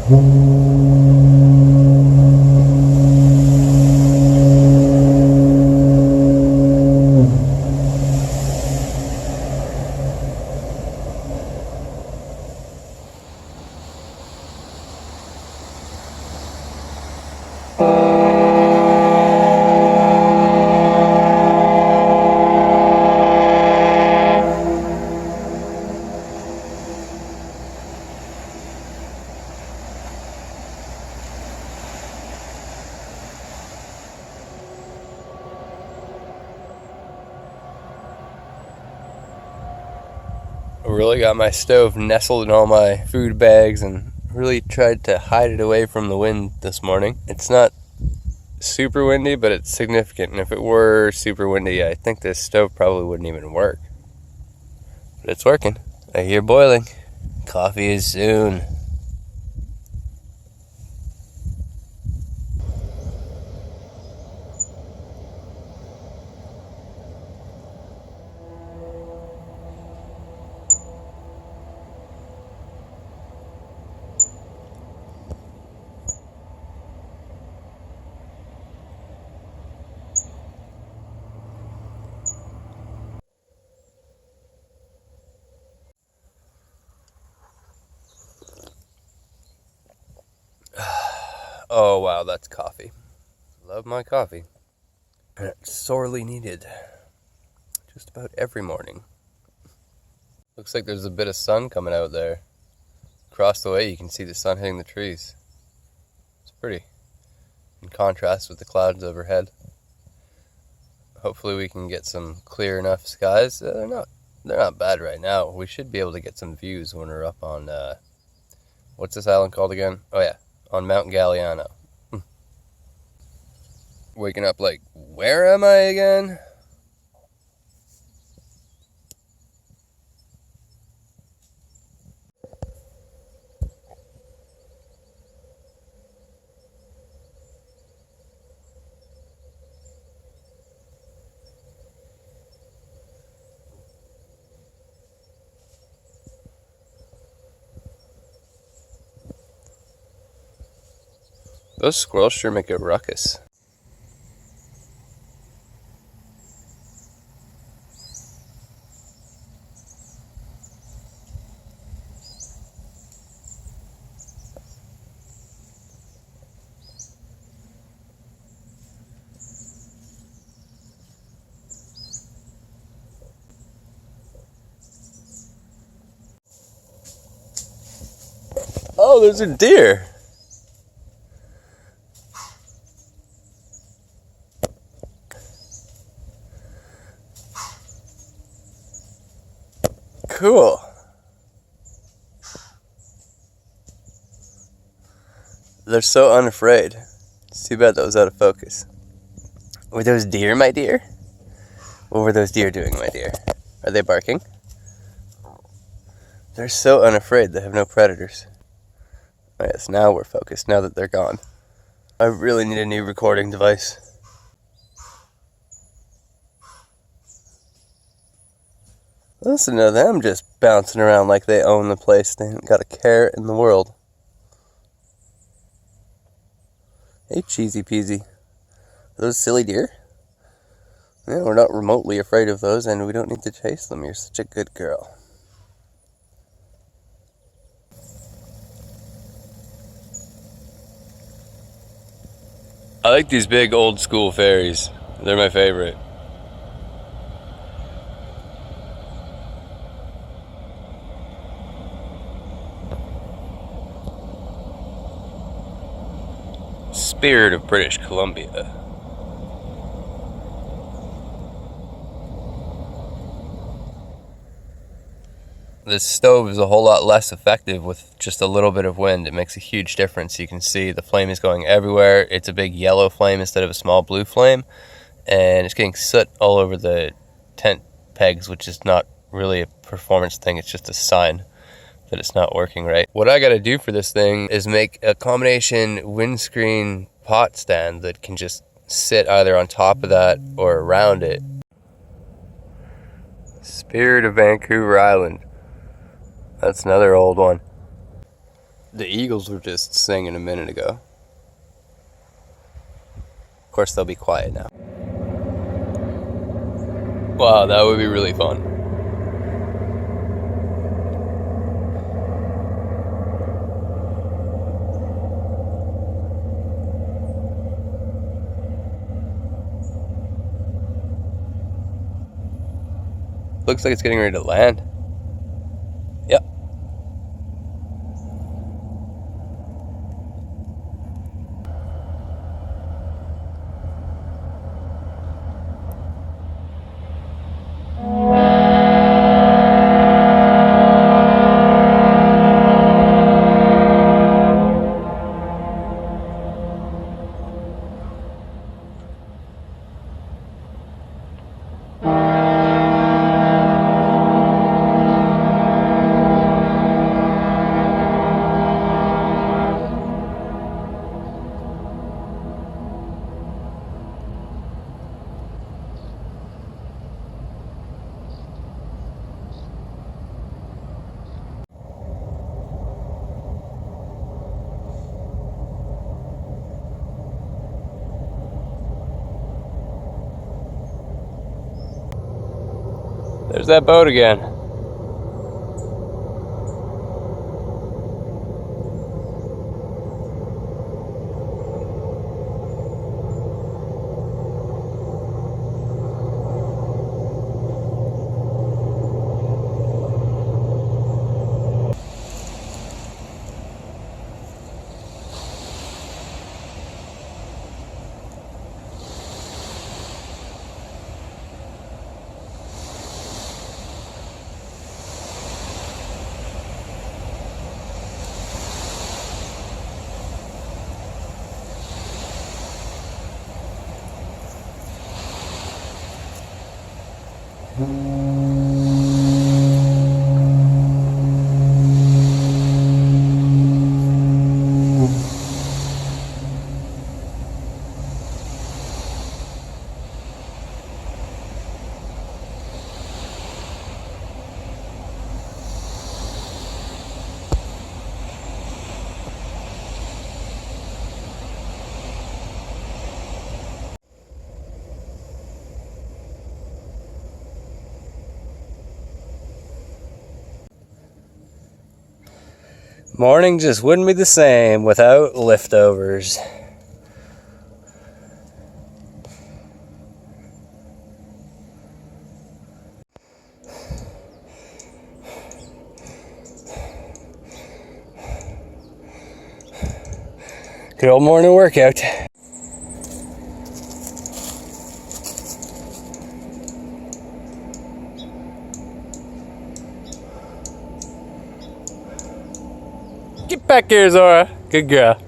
Really got my stove nestled in all my food bags and really tried to hide it away from the wind this morning. It's not super windy, but it's significant, and if it were super windy, I think this stove probably wouldn't even work. But it's working. I hear boiling. Coffee is soon. Oh wow, that's coffee. Love my coffee. And it's sorely needed. Just about every morning. Looks like there's a bit of sun coming out there. Across the way you can see the sun hitting the trees. It's pretty. In contrast with the clouds overhead. Hopefully we can get some clear enough skies. They're not bad right now. We should be able to get some views when we're up on what's this island called again? Oh yeah, on Mount Galiano. Waking up like, where am I again? Those squirrels sure make a ruckus. Oh, there's a deer. Cool. They're so unafraid. It's too bad that was out of focus. Were those deer, my dear? What were those deer doing, my dear? Are they barking? They're so unafraid, they have no predators. Oh yes, now we're focused, now that they're gone. I really need a new recording device. Listen to them just bouncing around like they own the place. They haven't got a care in the world. Hey, cheesy peasy. Are those silly deer? Yeah, we're not remotely afraid of those, and we don't need to chase them. You're such a good girl. I like these big old school ferries. They're my favorite. Spirit of British Columbia. This stove is a whole lot less effective with just a little bit of wind. It makes a huge difference. You can see the flame is going everywhere. It's a big yellow flame instead of a small blue flame. And it's getting soot all over the tent pegs, which is not really a performance thing. It's just a sign that it's not working right. What I gotta do for this thing is make a combination windscreen pot stand that can just sit either on top of that or around it. Spirit of Vancouver Island. That's another old one. The eagles were just singing a minute ago. Of course, they'll be quiet now. Wow, that would be really fun. Looks like it's getting ready to land. Yep. There's that boat again. Morning just wouldn't be the same without leftovers. Good old morning workout. Get back here, Zora. Good girl.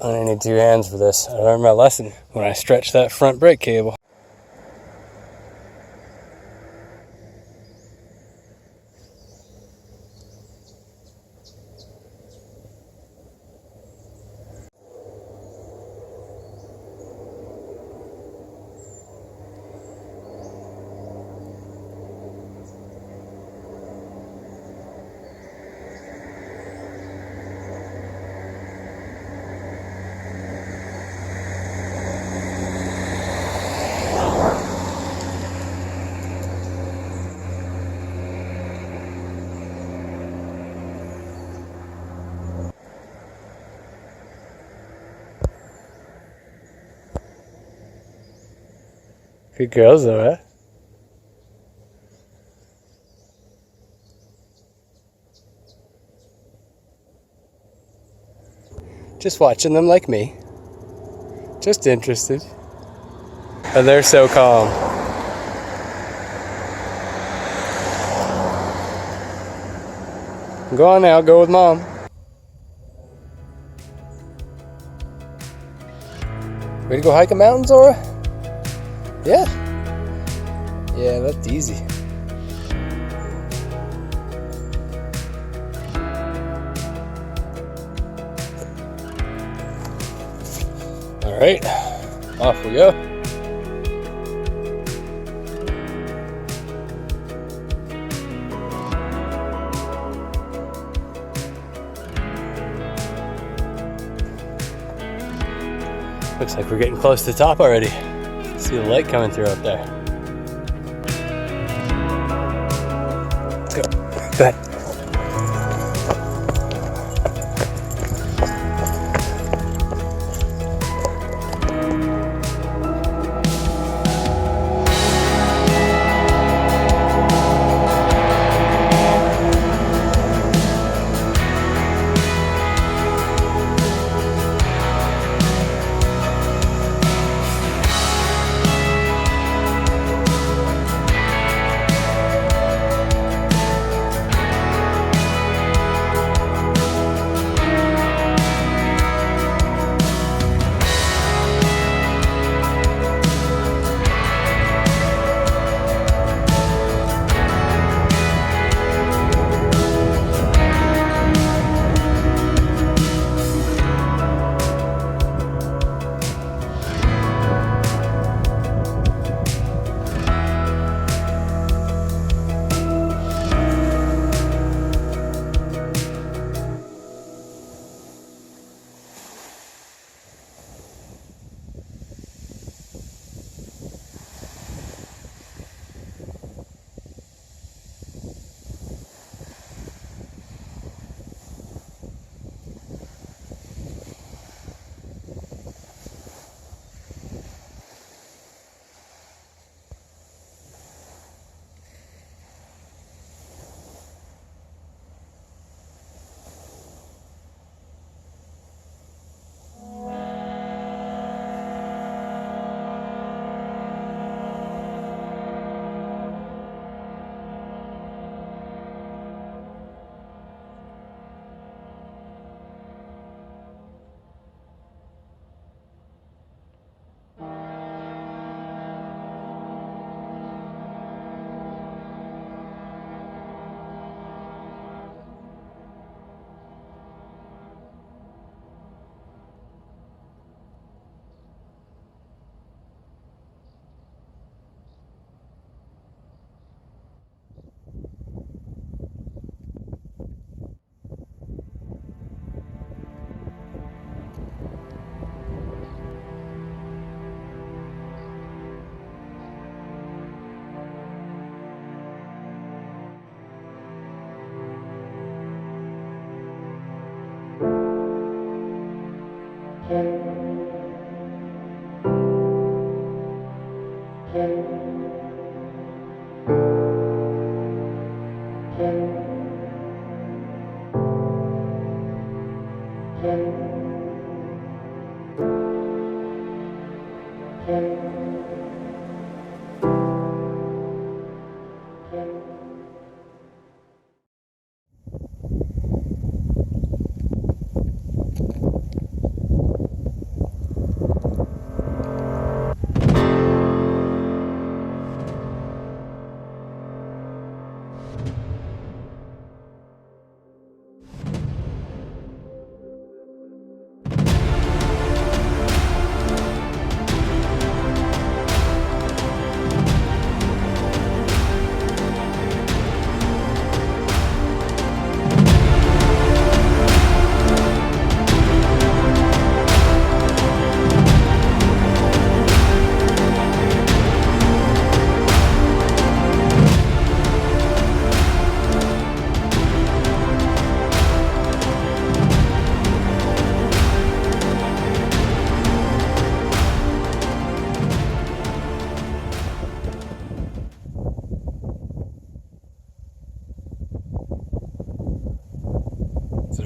Oh, I need two hands for this. I learned my lesson when I stretched that front brake cable. Good girl, Zora. Just watching them like me. Just interested. And they're so calm. Go on now, go with Mom. Ready to go hike a mountain, Zora? Yeah? Yeah, that's easy. All right, off we go. Looks like we're getting close to the top already. See the light coming through up there. Let's go. Go ahead.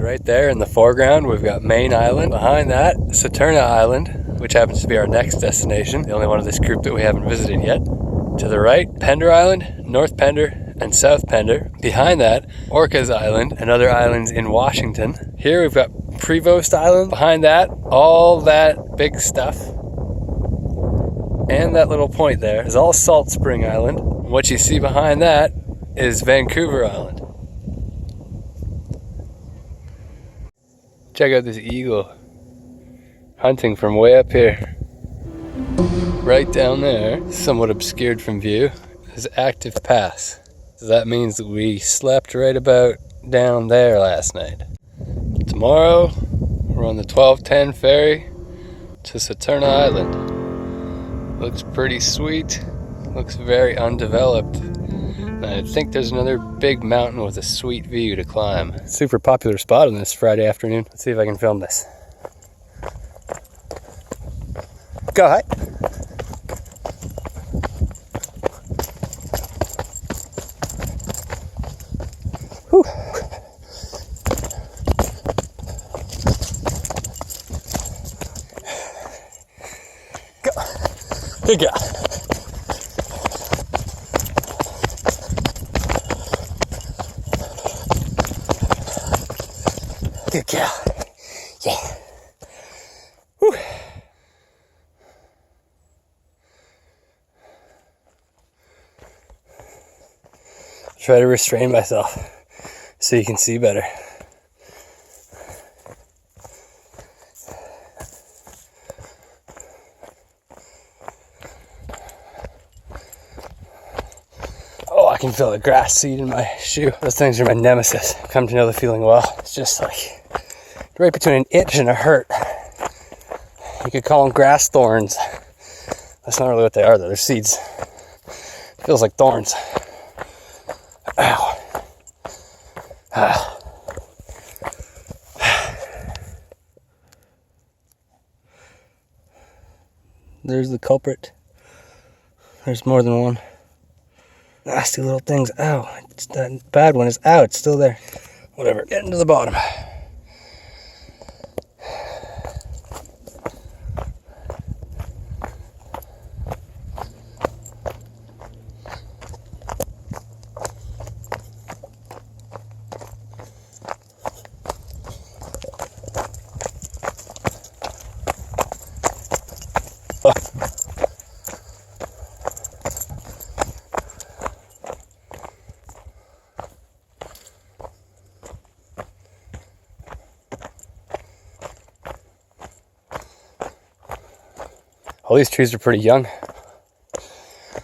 Right there in the foreground, we've got Main Island. Behind that, Saturna Island, which happens to be our next destination, the only one of this group that we haven't visited yet. To the right, Pender Island, North Pender, and South Pender. Behind that, Orcas Island and other islands in Washington. Here we've got Prevost Island. Behind that, all that big stuff and that little point there is all Salt Spring Island. What you see behind that is Vancouver Island. Check out this eagle hunting from way up here. Right down there, somewhat obscured from view, is Active Pass. So that means that we slept right about down there last night. Tomorrow, we're on the 12:10 ferry to Zora Island. Looks pretty sweet, looks very undeveloped. And I think there's another big mountain with a sweet view to climb. Super popular spot on this Friday afternoon. Let's see if I can film this. Go ahead. Whew. Go. Good girl. Good girl. Yeah. Whew. Try to restrain myself so you can see better. Oh, I can feel the grass seed in my shoe. Those things are my nemesis. I've come to know the feeling well. It's just like right between an itch and a hurt. You could call them grass thorns. That's not really what they are though. They're seeds. It feels like thorns. Ow. There's the culprit. There's more than one. Nasty little things. Ow. That bad one is out. It's still there. Whatever. Getting to the bottom. All these trees are pretty young.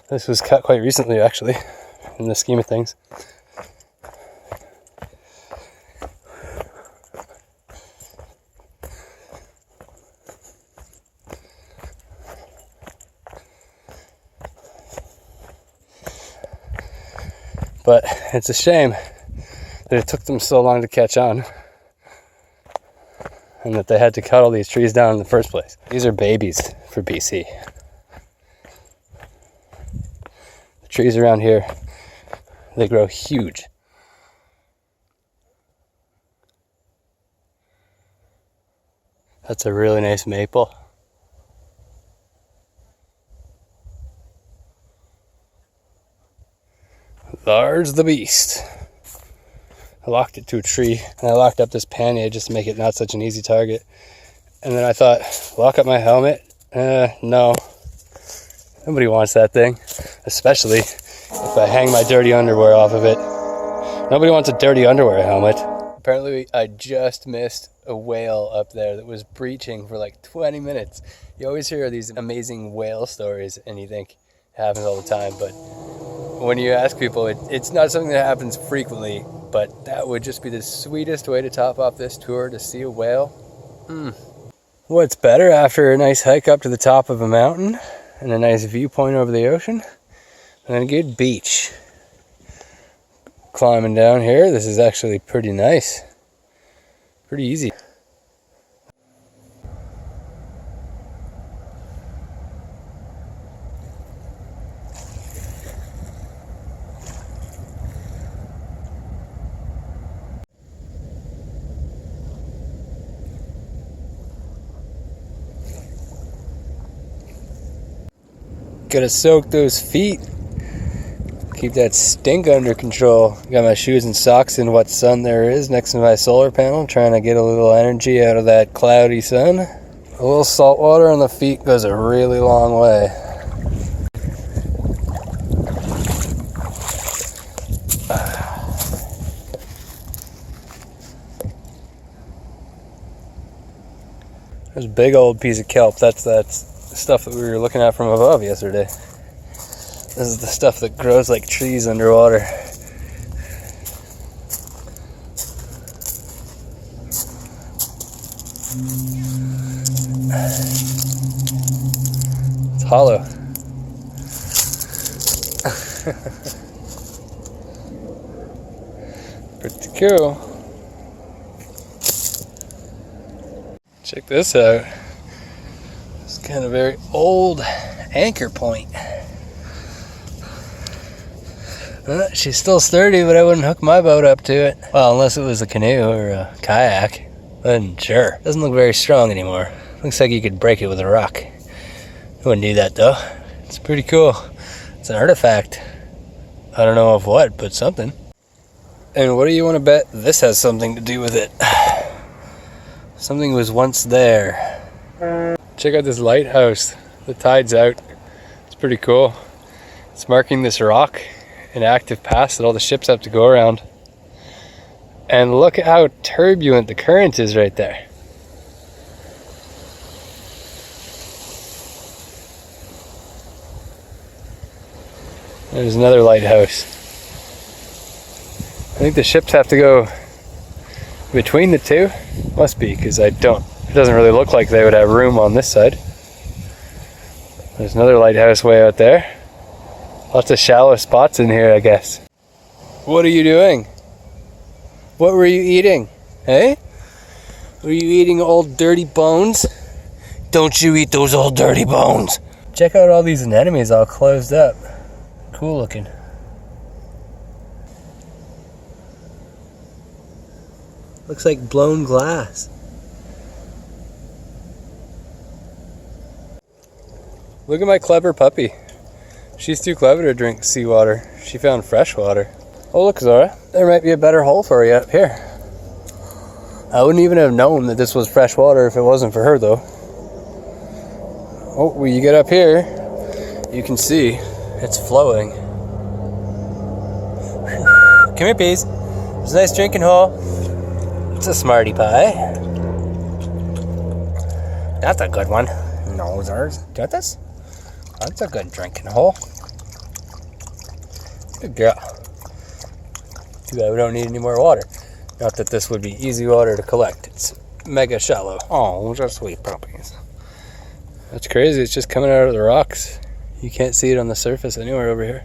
This was cut quite recently, actually, in the scheme of things. But it's a shame that it took them so long to catch on, and that they had to cut all these trees down in the first place. These are babies for BC. The trees around here, they grow huge. That's a really nice maple. There's the beast. I locked it to a tree, and I locked up this pannier just to make it not such an easy target. And then I thought, lock up my helmet? No. Nobody wants that thing, especially if I hang my dirty underwear off of it. Nobody wants a dirty underwear helmet. Apparently, I just missed a whale up there that was breaching for like 20 minutes. You always hear these amazing whale stories, and you think it happens all the time, but when you ask people, it's not something that happens frequently, but that would just be the sweetest way to top off this tour, to see a whale. What's better after a nice hike up to the top of a mountain and a nice viewpoint over the ocean than a good beach? Climbing down here, this is actually pretty nice. Pretty easy. Gotta soak those feet. Keep that stink under control. Got my shoes and socks in what sun there is next to my solar panel, trying to get a little energy out of that cloudy sun. A little salt water on the feet goes a really long way. There's a big old piece of kelp. That's stuff that we were looking at from above yesterday. This is the stuff that grows like trees underwater. It's hollow. Pretty cool. Check this out. It's kind of very old anchor point. She's still sturdy, but I wouldn't hook my boat up to it. Well, unless it was a canoe or a kayak. Then sure. Doesn't look very strong anymore. Looks like you could break it with a rock. I wouldn't do that though. It's pretty cool. It's an artifact. I don't know of what, but something. And what do you want to bet this has something to do with it? Something was once there. Check out this lighthouse. The tide's out. It's pretty cool. It's marking this rock, an active pass that all the ships have to go around. And look at how turbulent the current is right there. There's another lighthouse. I think the ships have to go between the two. Must be, because it doesn't really look like they would have room on this side. There's another lighthouse way out there. Lots of shallow spots in here, I guess. What are you doing? What were you eating? Hey? Were you eating old dirty bones? Don't you eat those old dirty bones. Check out all these anemones all closed up. Cool looking. Looks like blown glass. Look at my clever puppy. She's too clever to drink seawater. She found fresh water. Oh look, Zora, there might be a better hole for you up here. I wouldn't even have known that this was fresh water if it wasn't for her though. Oh, when you get up here, you can see it's flowing. Come here, peas. There's a nice drinking hole. It's a smarty pie. That's a good one. No, Zara's got this. That's a good drinking hole. Good girl. Too bad we don't need any more water. Not that this would be easy water to collect. It's mega shallow. Oh, those are sweet puppies. That's crazy. It's just coming out of the rocks. You can't see it on the surface anywhere over here.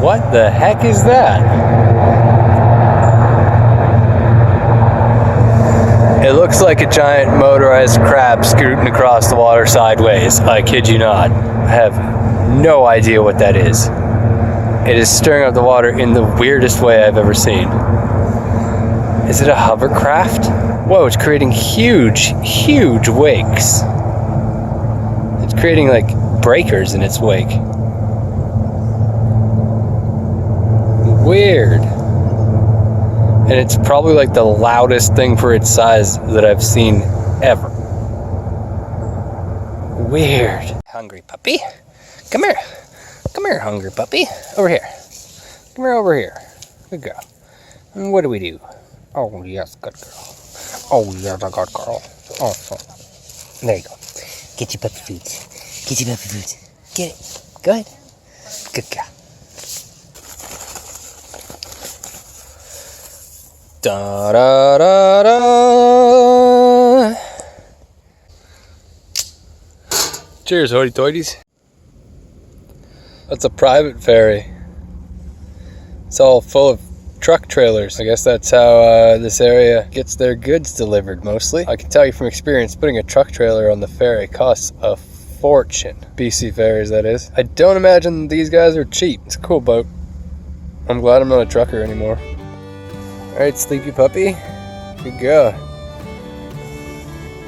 What the heck is that? It looks like a giant motorized crab scooting across the water sideways. I kid you not. I have no idea what that is. It is stirring up the water in the weirdest way I've ever seen. Is it a hovercraft? Whoa, it's creating huge, huge wakes. It's creating like breakers in its wake. Weird. And it's probably like the loudest thing for its size that I've seen ever. Weird. Hungry puppy. Come here. Come here, hungry puppy. Over here. Come here over here. Good girl. And what do we do? Oh, yes, good girl. Oh, yes, a good girl. Oh, there you go. Get your puppy food. Get your puppy food. Get it. Good. Good girl. Da da da da. Cheers, hoity-toities. That's a private ferry. It's all full of truck trailers. I guess that's how this area gets their goods delivered mostly. I can tell you from experience, putting a truck trailer on the ferry costs a fortune. BC ferries, that is. I don't imagine these guys are cheap. It's a cool boat. I'm glad I'm not a trucker anymore. Alright, sleepy puppy. Good girl.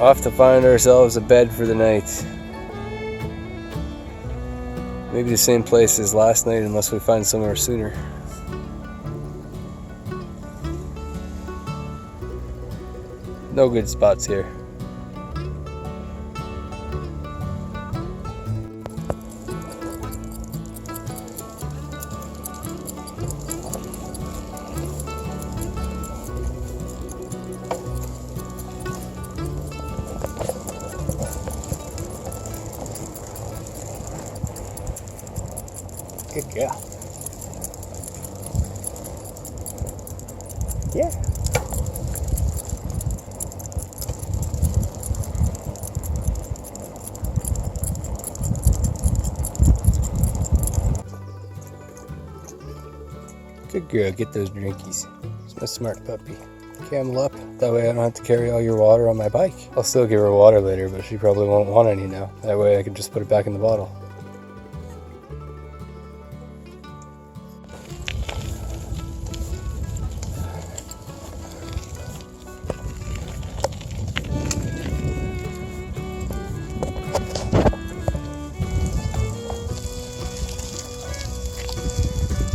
Off to find ourselves a bed for the night. Maybe the same place as last night unless we find somewhere sooner. No good spots here. Good girl. Yeah. Good girl, get those drinkies. It's my smart puppy. Camel up, that way I don't have to carry all your water on my bike. I'll still give her water later, but she probably won't want any now. That way I can just put it back in the bottle.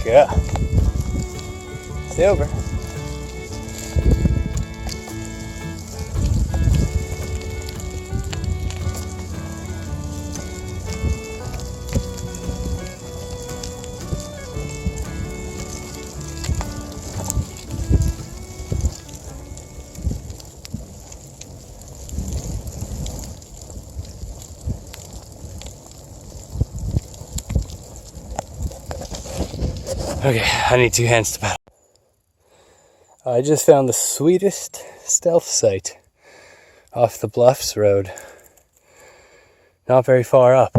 Yeah. Stay over. Okay, I need 2 hands to paddle. I just found the sweetest stealth site off the Bluffs Road. Not very far up,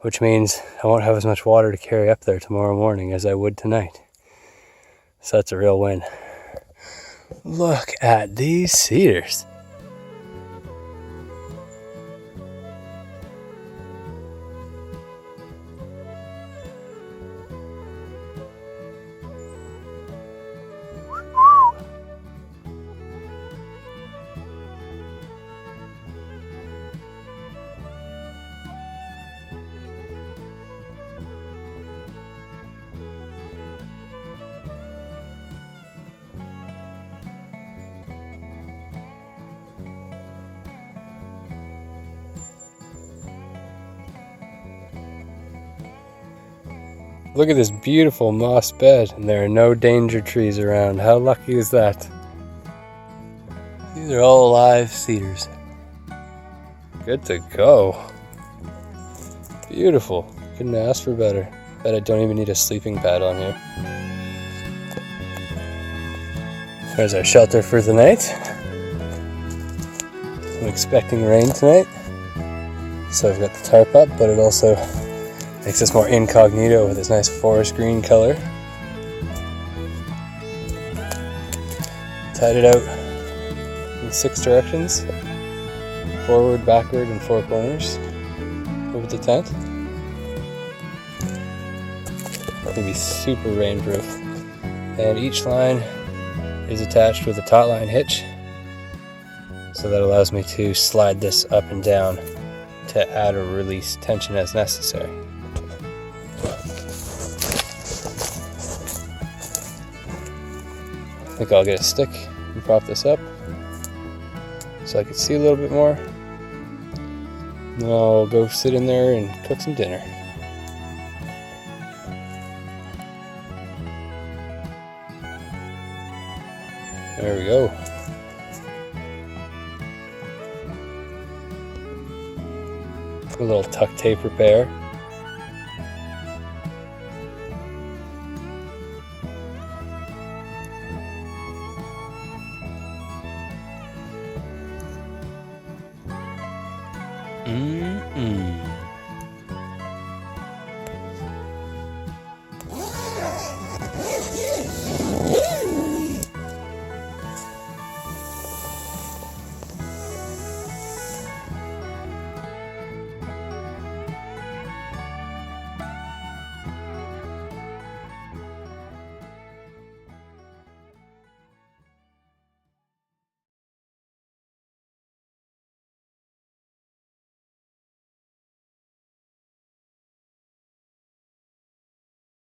which means I won't have as much water to carry up there tomorrow morning as I would tonight. So that's a real win. Look at these cedars. Look at this beautiful moss bed, and there are no danger trees around. How lucky is that? These are all live cedars. Good to go. Beautiful. Couldn't ask for better. Bet I don't even need a sleeping pad on here. There's our shelter for the night. I'm expecting rain tonight, so I've got the tarp up, but it also makes us more incognito with this nice forest green color. Tied it out in 6 directions, forward, backward, and 4 corners over the tent. It's gonna be super rainproof. And each line is attached with a taut line hitch, so that allows me to slide this up and down to add or release tension as necessary. I think I'll get a stick and prop this up so I can see a little bit more. Then I'll go sit in there and cook some dinner. There we go. A little tuck tape repair.